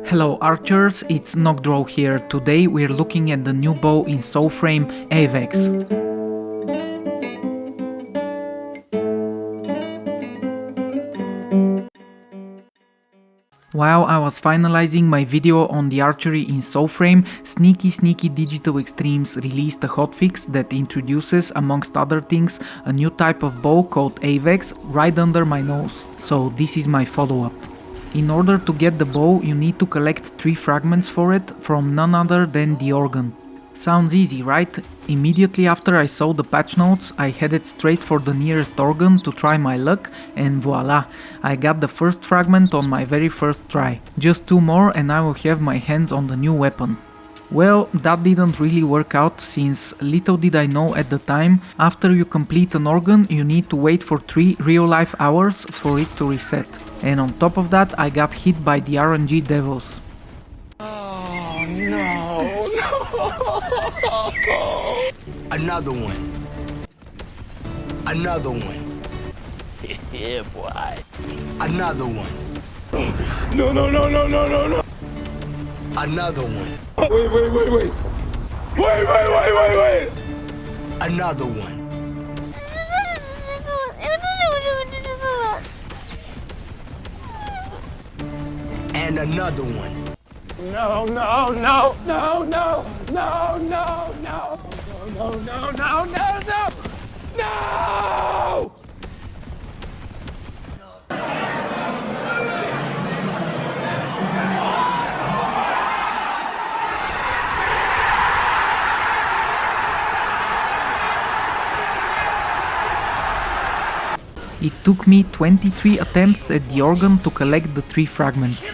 Hello archers, it's Nocdraw here. Today we're looking at the new bow in Soulframe, Avex. While I was finalizing my video on the archery in Soulframe, Sneaky Digital Extremes released a hotfix that introduces, amongst other things, a new type of bow called Avex right under my nose. So this is my follow-up. In order to get the bow, you need to collect 3 fragments for it from none other than the organ. Sounds easy, right? Immediately after I saw the patch notes, I headed straight for the nearest organ to try my luck, and voila, I got the first fragment on my very first try. Just 2 more and I will have my hands on the new weapon. Well, that didn't really work out, since little did I know at the time, after you complete an organ you need to wait for 3 real-life hours for it to reset. And on top of that, I got hit by the RNG devils. Oh no, no! Another one. Another one. Yeah, boy. Another one. No, no, no, no, no, no, no! Another one. Wait. Wait. Another one. And another one. No. It took me 23 attempts at the organ to collect the 3 fragments.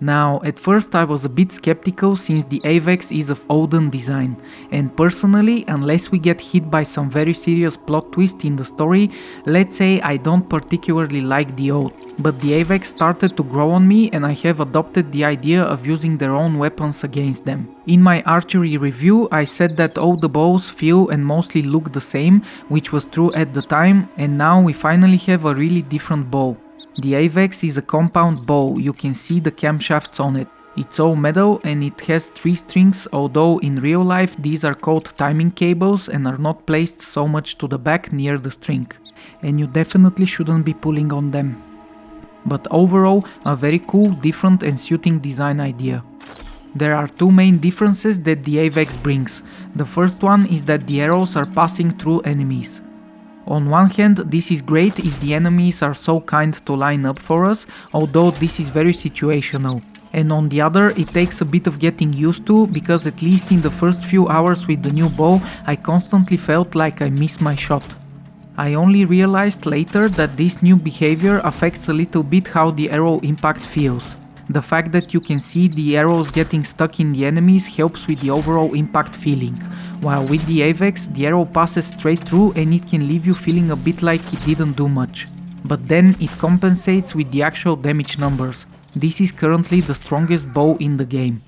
Now, at first I was a bit skeptical, since the Avex is of olden design, and personally, unless we get hit by some very serious plot twist in the story, let's say I don't particularly like the oath. But the Avex started to grow on me and I have adopted the idea of using their own weapons against them. In my archery review I said that all the bows feel and mostly look the same, which was true at the time, and now we finally have a really different bow. The Avex is a compound bow, you can see the camshafts on it. It's all metal and it has 3 strings, although in real life these are called timing cables and are not placed so much to the back near the string. And you definitely shouldn't be pulling on them. But overall, a very cool, different and suiting design idea. There are 2 main differences that the Avex brings. The first one is that the arrows are passing through enemies. On one hand, this is great if the enemies are so kind to line up for us, although this is very situational. And on the other, it takes a bit of getting used to, because at least in the first few hours with the new bow, I constantly felt like I missed my shot. I only realized later that this new behavior affects a little bit how the arrow impact feels. The fact that you can see the arrows getting stuck in the enemies helps with the overall impact feeling, while with the Avex the arrow passes straight through and it can leave you feeling a bit like it didn't do much. But then it compensates with the actual damage numbers. This is currently the strongest bow in the game.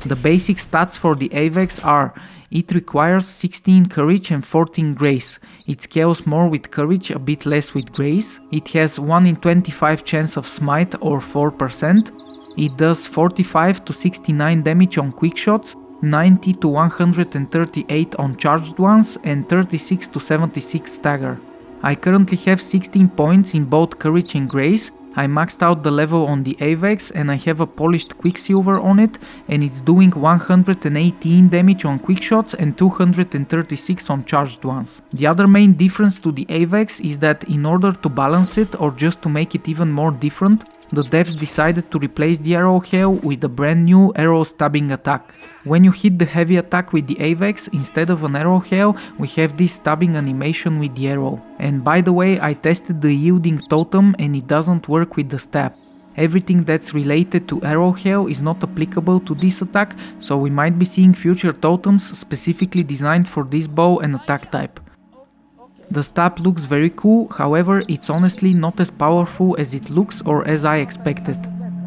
The basic stats for the Avex are: it requires 16 courage and 14 grace. It scales more with courage, a bit less with grace. It has 1 in 25 chance of smite, or 4%. It does 45 to 69 damage on quick shots, 90 to 138 on charged ones, and 36 to 76 stagger. I currently have 16 points in both courage and grace, I maxed out the level on the Avex and I have a polished Quicksilver on it, and it's doing 118 damage on quick shots and 236 on charged ones. The other main difference to the Avex is that in order to balance it, or just to make it even more different, the devs decided to replace the arrow hail with a brand new arrow stabbing attack. When you hit the heavy attack with the Avex, instead of an arrow hail, we have this stabbing animation with the arrow. And by the way, I tested the yielding totem and it doesn't work with the stab. Everything that's related to arrow hail is not applicable to this attack, so we might be seeing future totems specifically designed for this bow and attack type. The stab looks very cool, however it's honestly not as powerful as it looks or as I expected.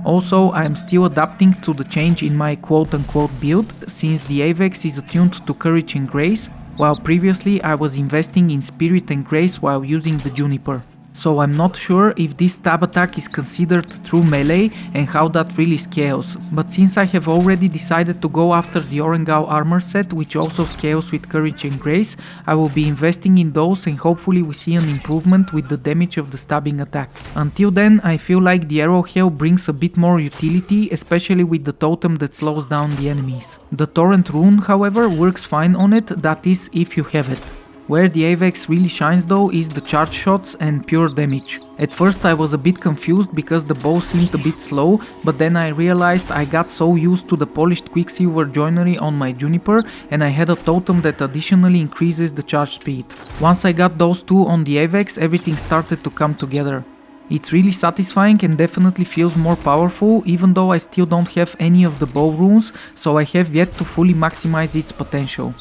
Also, I am still adapting to the change in my quote-unquote build, since the Avex is attuned to Courage and Grace, while previously I was investing in Spirit and Grace while using the Juniper. So I'm not sure if this stab attack is considered true melee and how that really scales, but since I have already decided to go after the Orangau armor set, which also scales with Courage and Grace, I will be investing in those and hopefully we see an improvement with the damage of the stabbing attack. Until then, I feel like the arrow hail brings a bit more utility, especially with the totem that slows down the enemies. The Torrent rune, however, works fine on it, that is, if you have it. Where the Avex really shines though is the charge shots and pure damage. At first I was a bit confused because the bow seemed a bit slow, but then I realized I got so used to the polished Quicksilver joinery on my Juniper and I had a totem that additionally increases the charge speed. Once I got those two on the Avex, everything started to come together. It's really satisfying and definitely feels more powerful, even though I still don't have any of the bow runes, so I have yet to fully maximize its potential.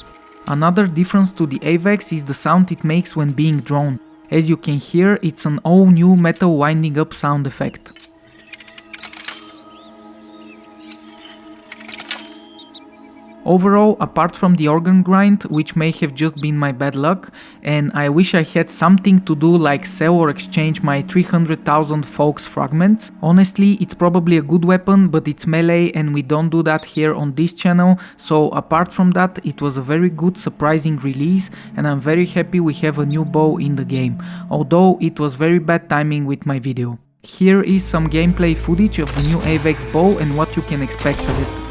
Another difference to the Avex is the sound it makes when being drawn. As you can hear, it's an all new metal winding up sound effect. Overall, apart from the organ grind, which may have just been my bad luck, and I wish I had something to do like sell or exchange my 300,000 folks fragments, honestly it's probably a good weapon, but it's melee and we don't do that here on this channel, so apart from that it was a very good surprising release and I'm very happy we have a new bow in the game, although it was very bad timing with my video. Here is some gameplay footage of the new Avex bow and what you can expect of it.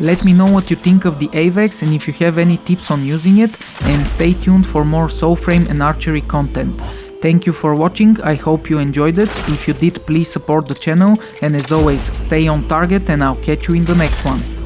Let me know what you think of the Avex and if you have any tips on using it, and stay tuned for more Soulframe and archery content. Thank you for watching, I hope you enjoyed it. If you did, please support the channel, and as always, stay on target and I'll catch you in the next one.